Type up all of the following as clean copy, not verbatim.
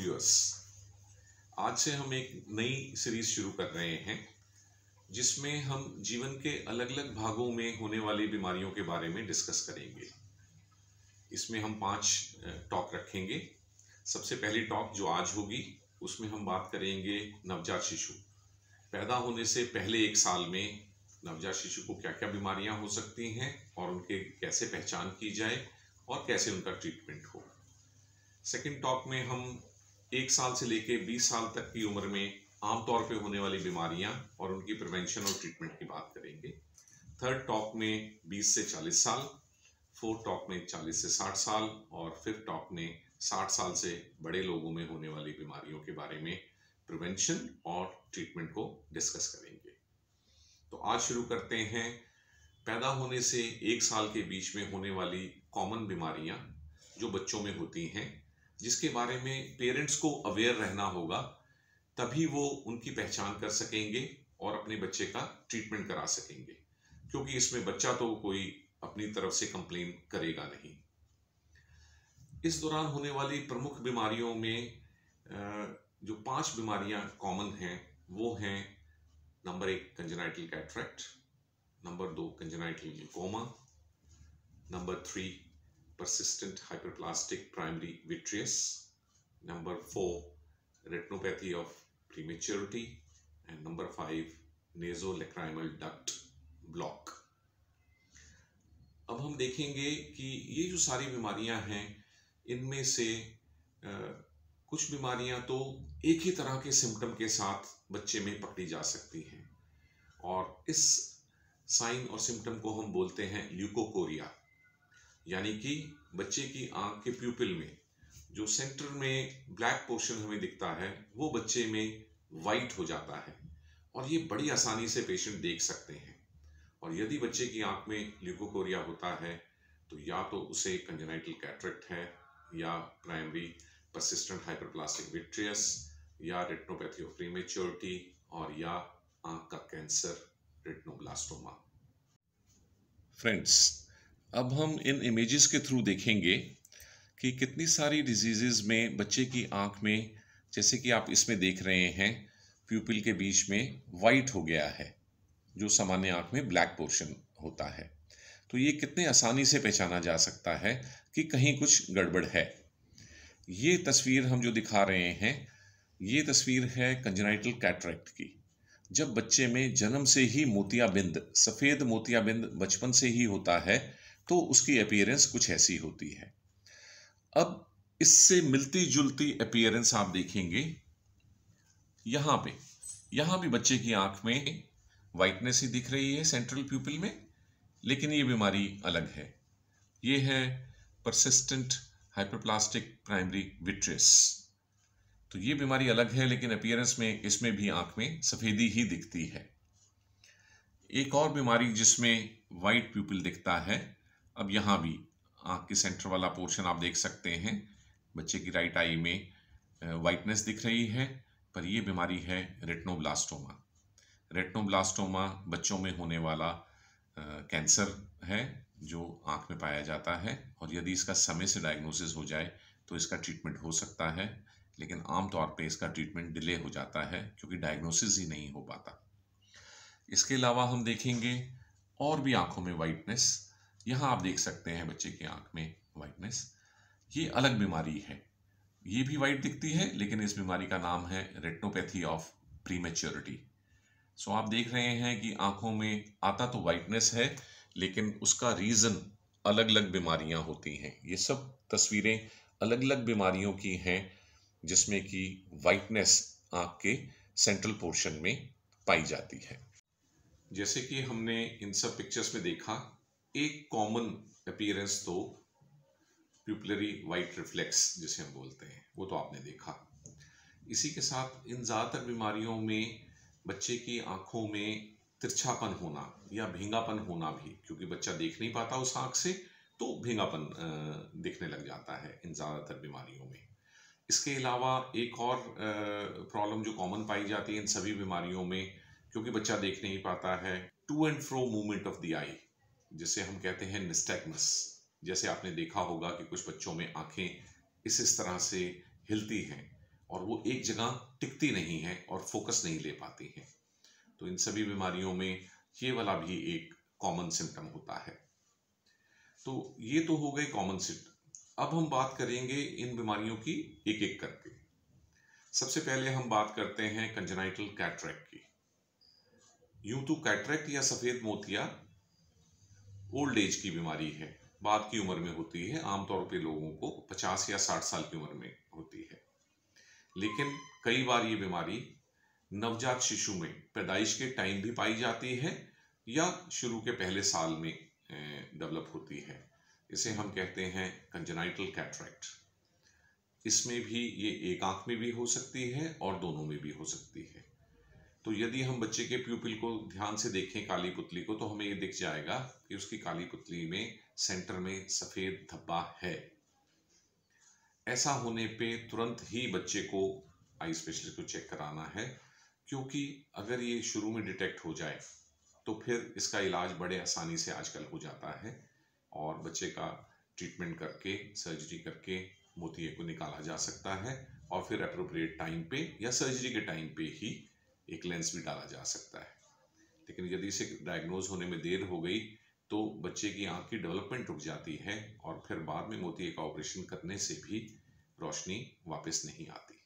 Viewers, आज से हम एक नई सीरीज शुरू कर रहे हैं जिसमें हम जीवन के अलग अलग भागों में होने वाली बीमारियों के बारे में डिस्कस करेंगे। इसमें हम 5 टॉक रखेंगे। सबसे पहली टॉक जो आज होगी उसमें हम बात करेंगे नवजात शिशु। पैदा होने से पहले 1 साल में नवजात शिशु को क्या क्या बीमारियां हो सकती हैं और उनके कैसे पहचान की जाए और कैसे उनका ट्रीटमेंट हो। सेकंड टॉक में हम 1 साल से लेके 20 साल तक की उम्र में आमतौर पे होने वाली बीमारियां और उनकी प्रिवेंशन और ट्रीटमेंट की बात करेंगे। थर्ड टॉक में 20 से 40 साल, फोर्थ टॉक में 40 से 60 साल और फिफ्थ टॉक में 60 साल से बड़े लोगों में होने वाली बीमारियों के बारे में प्रिवेंशन और ट्रीटमेंट को डिस्कस करेंगे। तो आज शुरू करते हैं पैदा होने से 1 साल के बीच में होने वाली कॉमन बीमारियां जो बच्चों में होती हैं, जिसके बारे में पेरेंट्स को अवेयर रहना होगा, तभी वो उनकी पहचान कर सकेंगे और अपने बच्चे का ट्रीटमेंट करा सकेंगे, क्योंकि इसमें बच्चा तो कोई अपनी तरफ से कंप्लेन करेगा नहीं। इस दौरान होने वाली प्रमुख बीमारियों में जो 5 बीमारियां कॉमन हैं वो हैं: number 1 congenital cataract, number 2 congenital glaucoma, number 3 persistent hyperplastic primary vitreous, number 4 retinopathy of prematurity, and number 5 nasolacrimal duct block। अब हम देखेंगे कि ये जो सारी बीमारियां हैं, इनमें से कुछ बीमारियां तो एक ही तरह के सिम्टम के साथ बच्चे में पकड़ी जा सकती हैं और इस साइन और सिम्टम को हम बोलते हैं ल्यूकोकोरिया, यानी कि बच्चे की आंख के प्यूपिल में जो सेंटर में ब्लैक पोर्शन हमें दिखता है वो बच्चे में वाइट हो जाता है और ये बड़ी आसानी से पेशेंट देख सकते हैं। और यदि बच्चे की आंख में ल्यूकोकोरिया होता है तो या तो उसे कंजेनाइटल कैटरेक्ट है या प्राइमरी परसिस्टेंट हाइपरप्लास्टिक विट्रियस या रेटिनोपैथी ऑफ प्रीमेच्योरिटी और या आंख का कैंसर रेटिनोब्लास्टोमा। फ्रेंड्स, अब हम इन इमेजेस के थ्रू देखेंगे कि कितनी सारी डिजीज़ेज़ में बच्चे की आंख में, जैसे कि आप इसमें देख रहे हैं, प्यूपिल के बीच में वाइट हो गया है जो सामान्य आंख में ब्लैक पोर्शन होता है। तो ये कितने आसानी से पहचाना जा सकता है कि कहीं कुछ गड़बड़ है। ये तस्वीर हम जो दिखा रहे हैं, ये तस्वीर है कंजेनाइटल कैटरेक्ट की। जब बच्चे में जन्म से ही मोतियाबिंद, सफ़ेद मोतियाबिंद बचपन से ही होता है तो उसकी अपीयरेंस कुछ ऐसी होती है। अब इससे मिलती जुलती अपीयरेंस आप देखेंगे यहाँ भी बच्चे की आंख में वाइटनेस ही दिख रही है सेंट्रल प्यूपिल में, लेकिन ये बीमारी अलग है। ये है परसिस्टेंट हाइपरप्लास्टिक प्राइमरी विट्रियस। तो ये बीमारी अलग है, लेकिन अपीयरेंस में इसमें भी आंख में सफ़ेदी ही दिखती है। एक और बीमारी जिसमें वाइट प्यूपिल दिखता है, अब यहाँ भी आँख के सेंटर वाला पोर्शन आप देख सकते हैं, बच्चे की राइट आई में वाइटनेस दिख रही है, पर यह बीमारी है रेटिनोब्लास्टोमा। रेटिनोब्लास्टोमा बच्चों में होने वाला कैंसर है जो आँख में पाया जाता है और यदि इसका समय से डायग्नोसिस हो जाए तो इसका ट्रीटमेंट हो सकता है, लेकिन आमतौर पे इसका ट्रीटमेंट डिले हो जाता है क्योंकि डायग्नोसिस ही नहीं हो पाता। इसके अलावा हम देखेंगे और भी आँखों में वाइटनेस। यहाँ आप देख सकते हैं बच्चे की आंख में वाइटनेस। ये अलग बीमारी है, ये भी वाइट दिखती है, लेकिन इस बीमारी का नाम है रेटिनोपैथी ऑफ प्रीमेच्योरिटी। सो आप देख रहे हैं कि आंखों में आता तो वाइटनेस है, लेकिन उसका रीज़न अलग अलग बीमारियां होती हैं। ये सब तस्वीरें अलग अलग बीमारियों की हैं जिसमें कि वाइटनेस आंख के सेंट्रल पोर्शन में पाई जाती है। जैसे कि हमने इन सब पिक्चर्स में देखा, एक कॉमन अपीयरेंस तो प्यूपिलरी वाइट रिफ्लेक्स जिसे हम बोलते हैं, वो तो आपने देखा। इसी के साथ इन ज़्यादातर बीमारियों में बच्चे की आंखों में तिरछापन होना या भींगापन होना भी, क्योंकि बच्चा देख नहीं पाता उस आंख से, तो भींगापन दिखने लग जाता है इन ज़्यादातर बीमारियों में। इसके अलावा एक और प्रॉब्लम जो कॉमन पाई जाती है इन सभी बीमारियों में, क्योंकि बच्चा देख नहीं पाता है, to and fro movement of the eye, जिसे हम कहते हैं निस्टैग्मस। जैसे आपने देखा होगा कि कुछ बच्चों में आंखें इस तरह से हिलती हैं और वो एक जगह टिकती नहीं है और फोकस नहीं ले पाती हैं। तो इन सभी बीमारियों में ये वाला भी एक कॉमन सिम्टम होता है। तो ये तो हो गए कॉमन सिम्टम। अब हम बात करेंगे इन बीमारियों की एक एक करके। सबसे पहले हम बात करते हैं कंजेनाइटल कैटरेक्ट की। यूं तो कैटरेक्ट या सफेद मोतिया ओल्ड एज की बीमारी है, बाद की उम्र में होती है। आमतौर पे लोगों को 50 या 60 साल की उम्र में होती है, लेकिन कई बार ये बीमारी नवजात शिशु में पैदाइश के टाइम भी पाई जाती है या शुरू के पहले साल में डेवलप होती है। इसे हम कहते हैं कंजेनाइटल कैटरेक्ट। इसमें भी ये एक आंख में भी हो सकती है और दोनों में भी हो सकती है। तो यदि हम बच्चे के प्यूपिल को ध्यान से देखें, काली पुतली को, तो हमें ये दिख जाएगा कि उसकी काली पुतली में सेंटर में सफेद धब्बा है। ऐसा होने पे तुरंत ही बच्चे को आई स्पेशलिस्ट को चेक कराना है, क्योंकि अगर ये शुरू में डिटेक्ट हो जाए तो फिर इसका इलाज बड़े आसानी से आजकल हो जाता है और बच्चे का ट्रीटमेंट करके, सर्जरी करके मोतिये को निकाला जा सकता है और फिर अप्रोप्रिएट टाइम पे या सर्जरी के टाइम पे ही एक लेंस भी डाला जा सकता है। लेकिन यदि इसे डायग्नोज होने में देर हो गई तो बच्चे की आंख की डेवलपमेंट रुक जाती है और फिर बाद में मोतिये का ऑपरेशन करने से भी रोशनी वापस नहीं आती।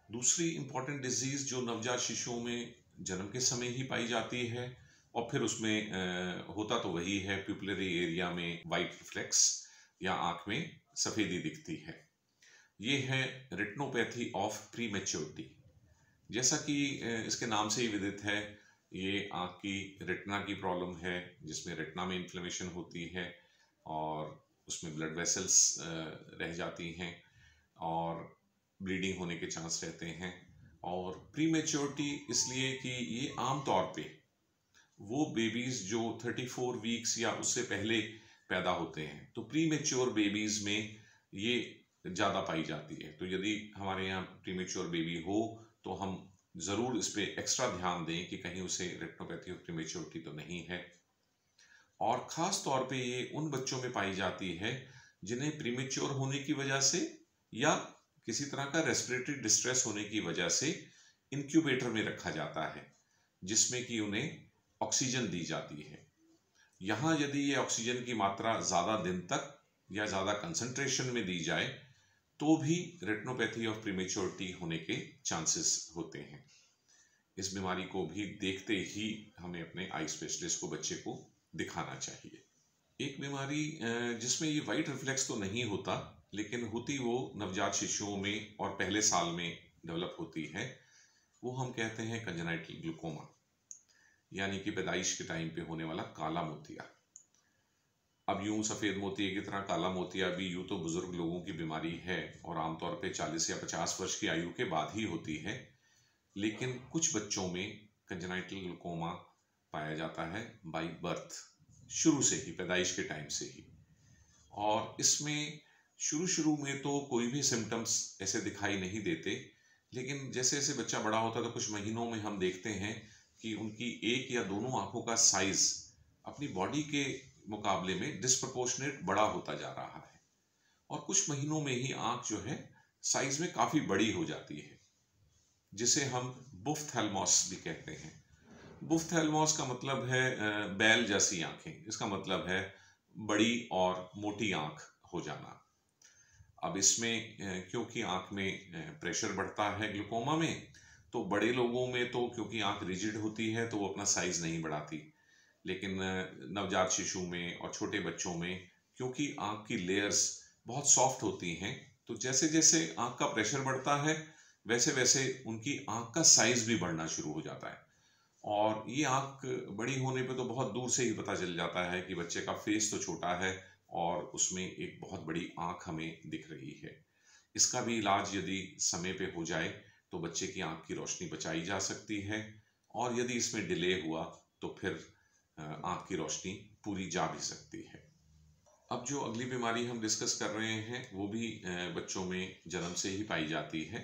दूसरी इंपॉर्टेंट डिजीज जो नवजात शिशुओं में जन्म के समय ही पाई जाती है और फिर उसमें होता तो वही है, प्यूपिलरी एरिया में वाइट रिफ्लेक्स या आंख में सफेदी दिखती है। ये है रेटिनोपैथी ऑफ प्रीमेच्योरिटी। जैसा कि इसके नाम से ही विदित है, ये आंख की रेटिना की प्रॉब्लम है जिसमें रेटिना में इन्फ्लेमेशन होती है और उसमें ब्लड वेसल्स रह जाती हैं और ब्लीडिंग होने के चांस रहते हैं। और प्रीमेच्योरिटी इसलिए कि ये आमतौर पे वो बेबीज जो 34 वीक्स या उससे पहले पैदा होते हैं, तो प्रीमेच्योर बेबीज में ये ज़्यादा पाई जाती है। तो यदि हमारे यहाँ प्रीमेच्योर बेबी हो तो हम ज़रूर इस पर एक्स्ट्रा ध्यान दें कि कहीं उसे रेटिनोपैथी ऑफ प्रीमेच्योरिटी तो नहीं है। और ख़ास तौर पे ये उन बच्चों में पाई जाती है जिन्हें प्रीमेच्योर होने की वजह से या किसी तरह का रेस्पिरेटरी डिस्ट्रेस होने की वजह से इंक्यूबेटर में रखा जाता है, जिसमें कि उन्हें ऑक्सीजन दी जाती है। यहाँ यदि ये ऑक्सीजन की मात्रा ज़्यादा दिन तक या ज़्यादा कंसंट्रेशन में दी जाए तो भी रेटिनोपैथी ऑफ प्रीमेच्योरिटी होने के चांसेस होते हैं। इस बीमारी को भी देखते ही हमें अपने आई स्पेशलिस्ट को बच्चे को दिखाना चाहिए। एक बीमारी जिसमें ये वाइट रिफ्लेक्स तो नहीं होता, लेकिन होती वो नवजात शिशुओं में और पहले साल में डेवलप होती है, वो हम कहते हैं कंजेनाइटल ग्लूकोमा, यानी कि पैदाइश के टाइम पे होने वाला काला मोतिया। अब यूं सफ़ेद मोतिये की तरह काला मोतिया भी यूं तो बुजुर्ग लोगों की बीमारी है और आमतौर पे 40 या 50 वर्ष की आयु के बाद ही होती है, लेकिन कुछ बच्चों में कंजेनाइटल ग्लूकोमा पाया जाता है बाय बर्थ, शुरू से ही, पैदाइश के टाइम से ही। और इसमें शुरू में तो कोई भी सिम्टम्स ऐसे दिखाई नहीं देते, लेकिन जैसे जैसे बच्चा बड़ा होता है तो कुछ महीनों में हम देखते हैं कि उनकी एक या दोनों आंखों का साइज अपनी बॉडी के मुकाबले में डिस्प्रपोर्शनेट बड़ा होता जा रहा है और कुछ महीनों में ही आंख जो है साइज में काफ़ी बड़ी हो जाती है, जिसे हम बुफ्थैल्मोस भी कहते हैं। बुफ्थैल्मोस का मतलब है बैल जैसी आंखें, इसका मतलब है बड़ी और मोटी आंख हो जाना। अब इसमें क्योंकि आंख में प्रेशर बढ़ता है ग्लूकोमा में, तो बड़े लोगों में तो क्योंकि आंख रिजिड होती है तो वो अपना साइज नहीं बढ़ाती, लेकिन नवजात शिशु में और छोटे बच्चों में क्योंकि आंख की लेयर्स बहुत सॉफ्ट होती हैं, तो जैसे जैसे आंख का प्रेशर बढ़ता है वैसे वैसे उनकी आंख का साइज भी बढ़ना शुरू हो जाता है। और ये आंख बड़ी होने पे तो बहुत दूर से ही पता चल जाता है कि बच्चे का फेस तो छोटा है और उसमें एक बहुत बड़ी आंख हमें दिख रही है। इसका भी इलाज यदि समय पे हो जाए तो बच्चे की आंख की रोशनी बचाई जा सकती है, और यदि इसमें डिले हुआ तो फिर आंख की रोशनी पूरी जा भी सकती है। अब जो अगली बीमारी हम डिस्कस कर रहे हैं वो भी बच्चों में जन्म से ही पाई जाती है,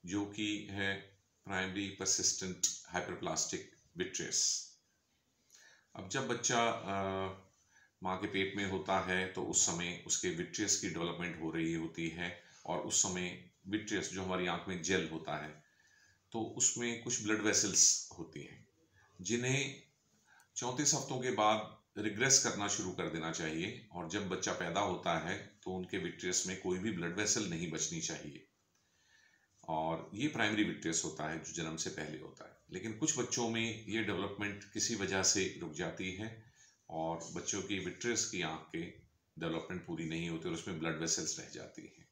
जो कि है प्राइमरी परसिस्टेंट हाइपरप्लास्टिक विट्रियस। अब जब बच्चा माँ के पेट में होता है तो उस समय उसके विट्रियस की डेवलपमेंट हो रही होती है और उस समय विट्रियस जो हमारी आंख में जेल होता है, तो उसमें कुछ ब्लड वेसल्स होती हैं जिन्हें 34 हफ्तों के बाद रिग्रेस करना शुरू कर देना चाहिए, और जब बच्चा पैदा होता है तो उनके विट्रियस में कोई भी ब्लड वेसल नहीं बचनी चाहिए, और ये प्राइमरी विट्रियस होता है जो जन्म से पहले होता है। लेकिन कुछ बच्चों में ये डेवलपमेंट किसी वजह से रुक जाती है और बच्चों की विट्रियस की आंख के डेवलपमेंट पूरी नहीं होती और उसमें ब्लड वेसल्स रह जाती हैं।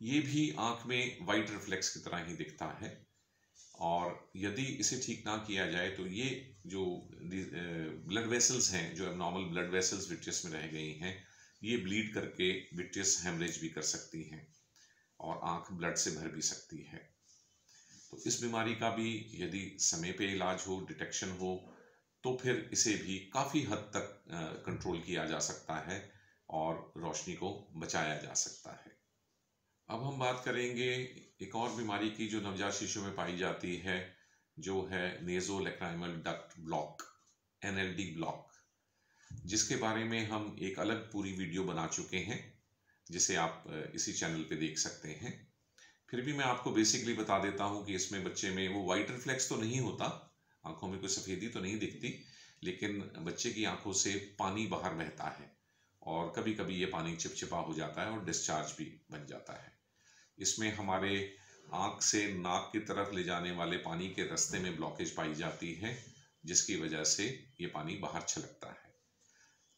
ये भी आंख में वाइट रिफ्लेक्स की तरह ही दिखता है, और यदि इसे ठीक ना किया जाए तो ये जो ब्लड वेसल्स हैं, जो एबनॉर्मल ब्लड वेसल्स विट्रियस में रह गई हैं, ये ब्लीड करके विट्रियस हेमरेज भी कर सकती हैं और आंख ब्लड से भर भी सकती है। तो इस बीमारी का भी यदि समय पे इलाज हो, डिटेक्शन हो, तो फिर इसे भी काफ़ी हद तक कंट्रोल किया जा सकता है और रोशनी को बचाया जा सकता है। अब हम बात करेंगे एक और बीमारी की जो नवजात शिशु में पाई जाती है, जो है नेज़ोलैक्राइमल डक्ट ब्लॉक, NLD ब्लॉक, जिसके बारे में हम एक अलग पूरी वीडियो बना चुके हैं, जिसे आप इसी चैनल पे देख सकते हैं। फिर भी मैं आपको बेसिकली बता देता हूँ कि इसमें बच्चे में वो वाइट रिफ्लेक्स तो नहीं होता, आंखों में कोई सफ़ेदी तो नहीं दिखती, लेकिन बच्चे की आंखों से पानी बाहर बहता है और कभी कभी ये पानी चिपचिपा हो जाता है और डिस्चार्ज भी बन जाता है। इसमें हमारे आंख से नाक की तरफ ले जाने वाले पानी के रास्ते में ब्लॉकेज पाई जाती है, जिसकी वजह से ये पानी बाहर छलकता है।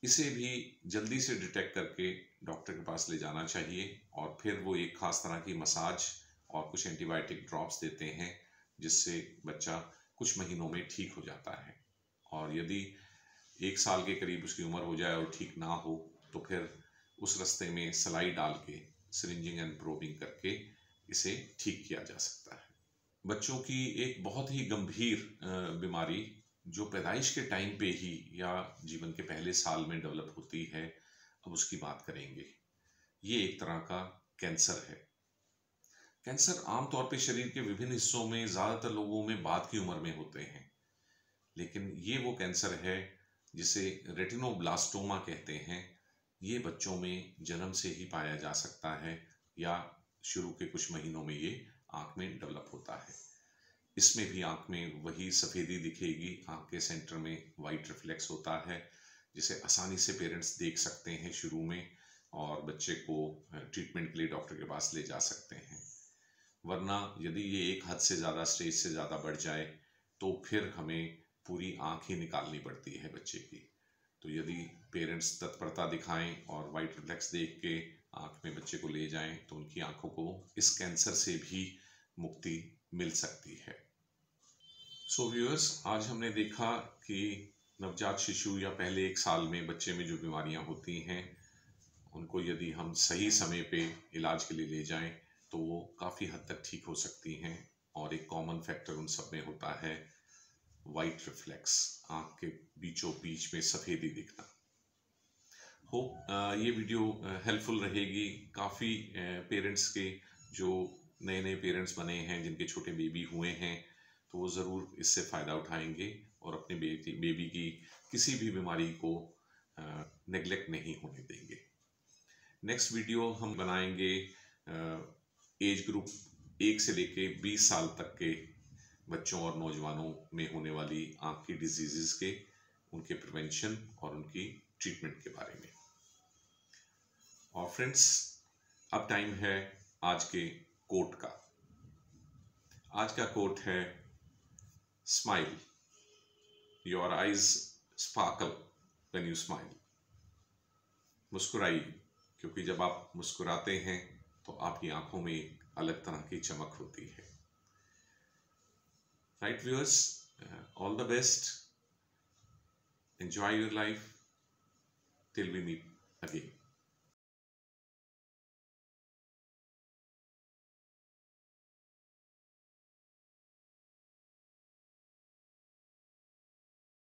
इसे भी जल्दी से डिटेक्ट करके डॉक्टर के पास ले जाना चाहिए, और फिर वो एक खास तरह की मसाज और कुछ एंटीबायोटिक ड्रॉप्स देते हैं, जिससे बच्चा कुछ महीनों में ठीक हो जाता है। और यदि 1 साल के करीब उसकी उम्र हो जाए और ठीक ना हो, तो फिर उस रास्ते में सलाई डाल के सिरिंजिंग एंड प्रोबिंग करके इसे ठीक किया जा सकता है। बच्चों की एक बहुत ही गंभीर बीमारी जो पैदाइश के टाइम पे ही या जीवन के पहले साल में डेवलप होती है, अब उसकी बात करेंगे। ये एक तरह का कैंसर है। कैंसर आमतौर पे शरीर के विभिन्न हिस्सों में ज़्यादातर लोगों में बाद की उम्र में होते हैं, लेकिन ये वो कैंसर है जिसे रेटिनोब्लास्टोमा कहते हैं। ये बच्चों में जन्म से ही पाया जा सकता है या शुरू के कुछ महीनों में ये आँख में डेवलप होता है। इसमें भी आँख में वही सफ़ेदी दिखेगी, आँख के सेंटर में वाइट रिफ्लेक्स होता है, जिसे आसानी से पेरेंट्स देख सकते हैं शुरू में, और बच्चे को ट्रीटमेंट के लिए डॉक्टर के पास ले जा सकते हैं। वरना यदि ये एक हद से ज़्यादा, स्टेज से ज़्यादा बढ़ जाए, तो फिर हमें पूरी आँख ही निकालनी पड़ती है बच्चे की। तो यदि पेरेंट्स तत्परता दिखाएं और वाइट रिफ्लेक्स देख के आँख में बच्चे को ले जाएं, तो उनकी आँखों को इस कैंसर से भी मुक्ति मिल सकती है। सो व्यूअर्स, आज हमने देखा कि नवजात शिशु या पहले 1 साल में बच्चे में जो बीमारियां होती हैं, उनको यदि हम सही समय पे इलाज के लिए ले जाएं, तो वो काफ़ी हद तक ठीक हो सकती हैं। और एक कॉमन फैक्टर उन सब में होता है वाइट रिफ्लेक्स, आँख के बीचों बीच में सफ़ेदी दिखना। होप ये वीडियो हेल्पफुल रहेगी काफ़ी पेरेंट्स के, जो नए नए पेरेंट्स बने हैं, जिनके छोटे बेबी हुए हैं, तो वो ज़रूर इससे फ़ायदा उठाएंगे और अपने बेबी की किसी भी बीमारी को नेगलेक्ट नहीं होने देंगे। नेक्स्ट वीडियो हम बनाएंगे एज ग्रुप 1 से लेके 20 साल तक के बच्चों और नौजवानों में होने वाली आँख की डिजीज़ के, उनके प्रिवेंशन और उनकी ट्रीटमेंट के बारे में। और फ्रेंड्स, अब टाइम है आज के कोट का। आज का कोट है, smile, your eyes sparkle when you smile. मुस्कुराइए, क्योंकि जब आप मुस्कुराते हैं तो आपकी आंखों में एक अलग तरह की चमक होती है। Right viewers, all the best, enjoy your life till we meet again.